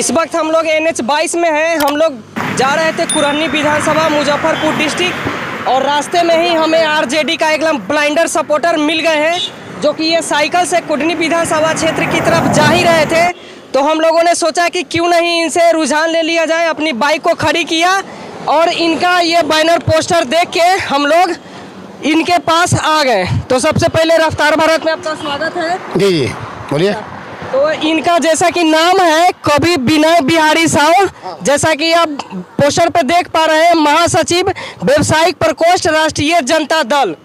इस वक्त हम लोग NH 22 में हैं। हम लोग जा रहे थे कुरहनी विधानसभा मुजफ्फरपुर डिस्ट्रिक्ट और रास्ते में ही हमें RJD का एकदम ब्लाइंडर सपोर्टर मिल गए हैं जो कि ये साइकिल से कुरहनी विधानसभा क्षेत्र की तरफ जा ही रहे थे। तो हम लोगों ने सोचा कि क्यों नहीं इनसे रुझान ले लिया जाए, अपनी बाइक को खड़ी किया और इनका ये बैनर पोस्टर देख के हम लोग इनके पास आ गए। तो सबसे पहले रफ्तार भारत में आपका स्वागत है। जी जी बोलिए। तो इनका जैसा कि नाम है कवि विनय बिहारी साहू, जैसा कि आप पोस्टर पे देख पा रहे हैं, महासचिव व्यवसायिक प्रकोष्ठ राष्ट्रीय जनता दल।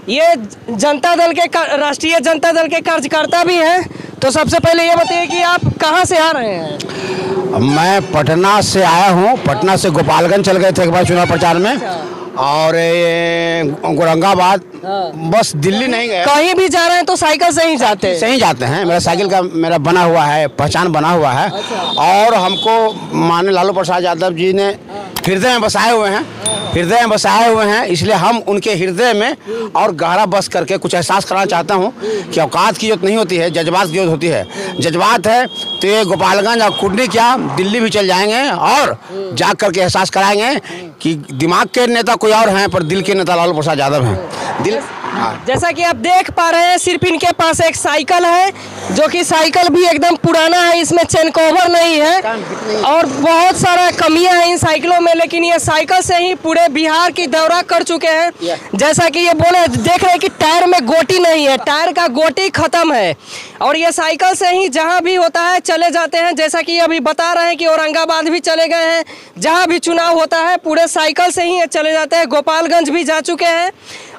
ये जनता दल के राष्ट्रीय जनता दल के कार्यकर्ता भी हैं। तो सबसे पहले ये बताइए कि आप कहाँ से आ रहे हैं? मैं पटना से आया हूँ। पटना से गोपालगंज चल गए थे एक बार चुनाव प्रचार में और औरंगाबाद, बस दिल्ली नहीं गए। कहीं भी जा रहे हैं तो साइकिल से ही जाते हैं? से ही जाते हैं। मेरा साइकिल का मेरा बना हुआ है, पहचान बना हुआ है। और हमको माननीय लालू प्रसाद यादव जी ने हृदय में बसाए हुए हैं, हृदय में बसाए हुए हैं। इसलिए हम उनके हृदय में और गहरा बस करके कुछ एहसास कराना चाहता हूँ कि औकात की जरूरत नहीं होती है, जज्बात की जरूरत होती है। जज्बात है तो ये गोपालगंज और कुर्नी क्या दिल्ली भी चल जाएंगे और जा करके एहसास कराएंगे कि दिमाग के नेता कोई और हैं पर दिल के नेता लालू प्रसाद यादव हैं। दिल जैसा कि आप देख पा रहे हैं सिर्फ इनके पास एक साइकिल है जो कि साइकिल भी एकदम पुराना है, इसमें चेन कवर नहीं है और बहुत सारा कमियां हैं इन साइकिलों में। लेकिन ये साइकिल से ही पूरे बिहार की दौरा कर चुके हैं। जैसा कि ये बोले देख रहे हैं कि टायर में गोटी नहीं है, टायर का गोटी खत्म है और ये साइकिल से ही जहां भी होता है चले जाते हैं। जैसा कि अभी बता रहे हैं कि औरंगाबाद भी चले गए हैं, जहां भी चुनाव होता है पूरे साइकिल से ही चले जाते हैं। गोपालगंज भी जा चुके हैं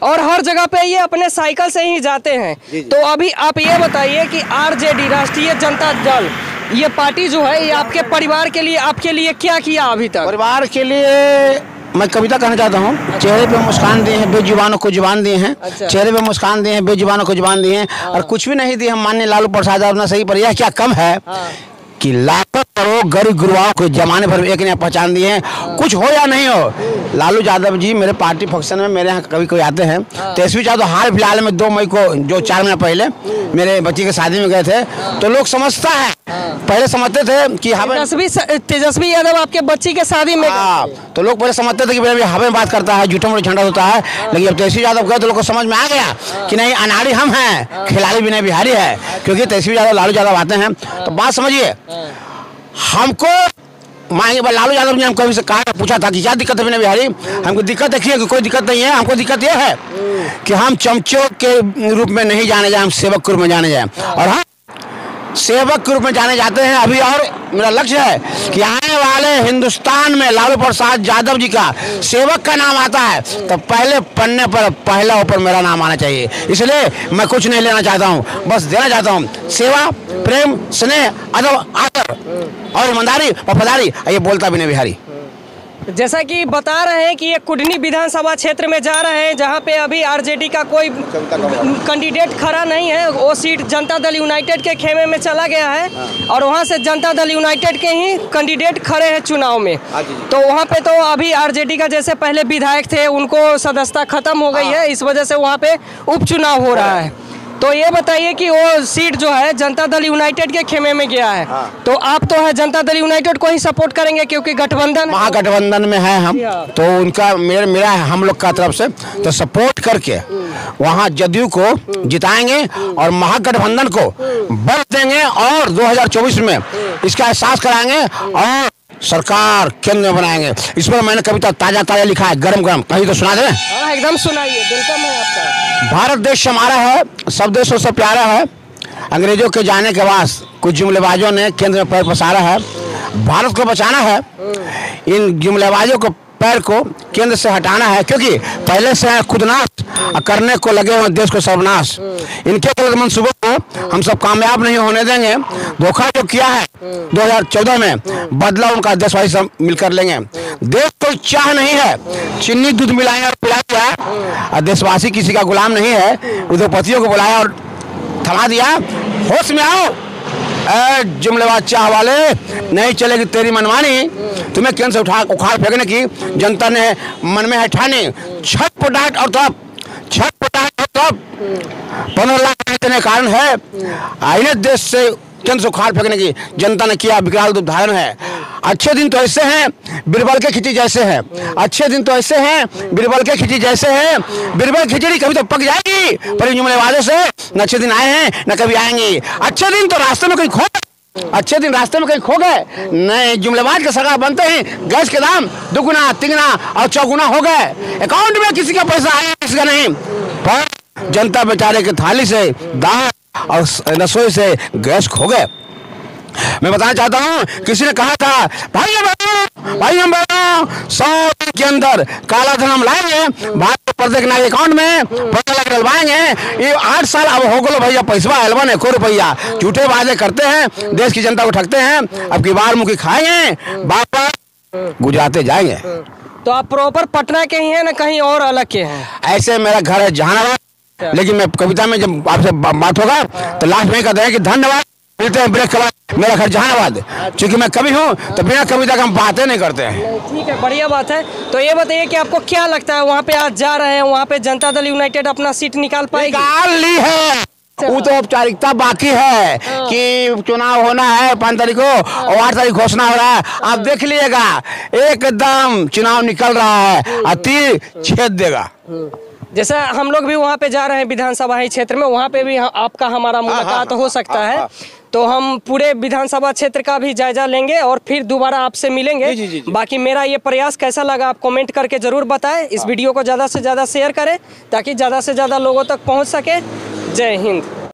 और हर जगह पे ये अपने साइकिल से ही जाते हैं। तो अभी आप ये बताइए कि RJD राष्ट्रीय जनता दल ये पार्टी जो है ये आपके परिवार के लिए, आपके लिए क्या किया अभी तक? परिवार के लिए मैं कविता कहना चाहता हूँ। चेहरे पे मुस्कान दिए हैं, बेजुबानों को जुबान दिए हैं। चेहरे पे मुस्कान दिए हैं, बेजुबानों को जुबान दिए हैं और कुछ भी नहीं दिए हम माननीय लालू प्रसाद यादव सही। पर यह क्या कम है कि लाखों करोड़ गरीब गुरुआओं को जमाने भर एक ने पहचान दिए हैं। कुछ हो या नहीं हो, लालू यादव जी मेरे पार्टी फंक्शन में मेरे यहाँ कभी कोई आते हैं। तेजस्वी यादव हाल फिलहाल में 2 मई को जो 4 महीना पहले मेरे बच्ची की शादी में गए थे तो लोग समझता है, पहले समझते थे कि तेजस्वी यादव आपके बच्ची के शादी में तो लोग पहले समझते थे कि मेरे हवा में बात करता है, झूठे मोटे झंडा होता है। लेकिन जब तेजस्वी यादव गए तो लोग को समझ में आ गया कि नहीं, अनाड़ी हम हैं, खिलाड़ी विनय बिहारी है। क्योंकि तेजस्वी यादव लालू यादव आते हैं तो बात समझिए। हमको मांगे लालू यादव ने हमको से कहा, पूछा था कि क्या दिक्कत है विनय बिहारी? हमको दिक्कत देखिए कि कोई दिक्कत नहीं है। हमको दिक्कत यह है कि हम चमचों के रूप में नहीं जाने जाए, हम सेवक के रूप में जाने जाए और हम सेवक के रूप में जाने जाते हैं अभी। और मेरा लक्ष्य है कि आने वाले हिंदुस्तान में लालू प्रसाद यादव जी का सेवक का नाम आता है तो पहले पन्ने पर पहला ऊपर मेरा नाम आना चाहिए। इसलिए मैं कुछ नहीं लेना चाहता हूँ, बस देना चाहता हूँ सेवा, प्रेम, स्नेह, अदब, आदर और ईमानदारी, वफादारी। ये बोलता विनय बिहारी। जैसा कि बता रहे हैं कि ये कुरहनी विधानसभा क्षेत्र में जा रहे हैं जहां पे अभी RJD का कोई कैंडिडेट खड़ा नहीं है। वो सीट जनता दल यूनाइटेड के खेमे में चला गया है और वहां से जनता दल यूनाइटेड के ही कैंडिडेट खड़े हैं चुनाव में। तो वहां पे तो अभी RJD का जैसे पहले विधायक थे उनको सदस्यता खत्म हो गई है, इस वजह से वहाँ पे उपचुनाव हो रहा है। तो ये बताइए कि वो सीट जो है जनता दल यूनाइटेड के खेमे में गया है। तो आप तो है जनता दल यूनाइटेड को ही सपोर्ट करेंगे क्योंकि गठबंधन महागठबंधन में है हम, तो उनका मेरा हम लोग का तरफ से तो सपोर्ट करके वहाँ जदयू को जिताएंगे और महागठबंधन को बल देंगे और 2024 में इसका एहसास कराएंगे और सरकार केंद्र में बनाएंगे। इस पर मैंने कविता ताजा लिखा है, गरम गरम, कहीं तो सुना दें? एकदम सुनाइए, वेलकम है आपका। भारत देश हमारा है, सब देशों से प्यारा है। अंग्रेजों के जाने के बाद कुछ जुमलेबाजों ने केंद्र में पैर पसारा है। भारत को बचाना है, इन जुमलेबाजों को पैर को केंद्र से हटाना है क्योंकि पहले से है खुदनाश करने को लगे हुए देश को सर्वनाश। इनके गलत मंसूबों को हम सब कामयाब नहीं होने देंगे। धोखा जो किया है 2014 में, बदला उनका देशवासी सब मिलकर लेंगे। देश कोई चाह नहीं है, चीनी दूध मिलाएंगे और पिला दिया और देशवासी किसी का गुलाम नहीं है। उद्योगपतियों को बुलाया और थमा दिया, होश में आओ जुमलेबाज चाह वाले, नहीं चलेगी तेरी मनमानी। तुम्हें केंद्र से उखाड़ फेंकने की जनता ने मन में है ठानी। छटपटाहट और तब 15 लाख देने कारण है आईने देश से चंद से उखाड़ फेंकने की जनता ने किया विकराल रूप धारण है। अच्छे दिन तो ऐसे हैं बीरबल के खिचड़ी जैसे हैं, अच्छे दिन तो ऐसे हैं बीरबल के खिचड़ी जैसे हैं। बीरबल खिचड़ी कभी तो पक जाएगी, पर जुमले वादे से न अच्छे दिन आए हैं न कभी आएंगे। अच्छे दिन तो रास्ते में कहीं खो, अच्छे दिन रास्ते में कहीं खो गए, नए जुमलेबाज के सरकार बनते हैं, गैस के दाम दुगुना तिगुना और चौगुना हो गए। अकाउंट में किसी का पैसा आया किसी का नहीं, पर जनता बेचारे के थाली से दाल और रसोई से गैस खो गए। मैं बताना चाहता हूँ, किसी ने कहा था भाई हम 100 दिन के अंदर काला धन हम लाएंगे, भारत प्रत्येक नागरिक अकाउंट में 15 लाख डलवाएंगे। ये 8 साल अब हो गए भैया, पैसा एलवन 1 रुपया, झूठे वादे करते हैं, देश की जनता को ठगते हैं। अब की बार मुखी खाएंगे, वापस गुजराते जाएंगे। तो आप प्रॉपर पटना के ही हैं ना कहीं और अलग के हैं? ऐसे मेरा घर है जहानाबाद, लेकिन मैं कविता में जब आपसे बात होगा तो लास्ट में कहते हैं कि धन्यवाद, मिलते हैं ब्रेक के बाद। मेरा घर जहानाबाद, क्योंकि मैं कवि हूँ तो बिना कविता का हम बातें नहीं करते हैं। ठीक है, बढ़िया बात है। तो ये बताइए कि आपको क्या लगता है वहाँ पे आज जा रहे हैं, वहाँ पे जनता दल यूनाइटेड अपना सीट निकाल पाएगी? निकाल ली है, वो तो औपचारिकता बाकी है कि चुनाव होना है 5 तारीख को और 8 तारीख घोषणा हो रहा है। आप देख लीजिएगा एकदम चुनाव निकल रहा है, तीर छेद देगा। जैसा हम लोग भी वहाँ पे जा रहे हैं विधानसभा ही क्षेत्र में, वहाँ पे भी आपका हमारा मुलाकात हो सकता है। तो हम पूरे विधानसभा क्षेत्र का भी जायजा लेंगे और फिर दोबारा आपसे मिलेंगे। जी। बाकी मेरा ये प्रयास कैसा लगा आप कमेंट करके जरूर बताएं। इस वीडियो को ज़्यादा से ज़्यादा शेयर करें ताकि ज़्यादा से ज़्यादा लोगों तक पहुँच सके। जय हिंद।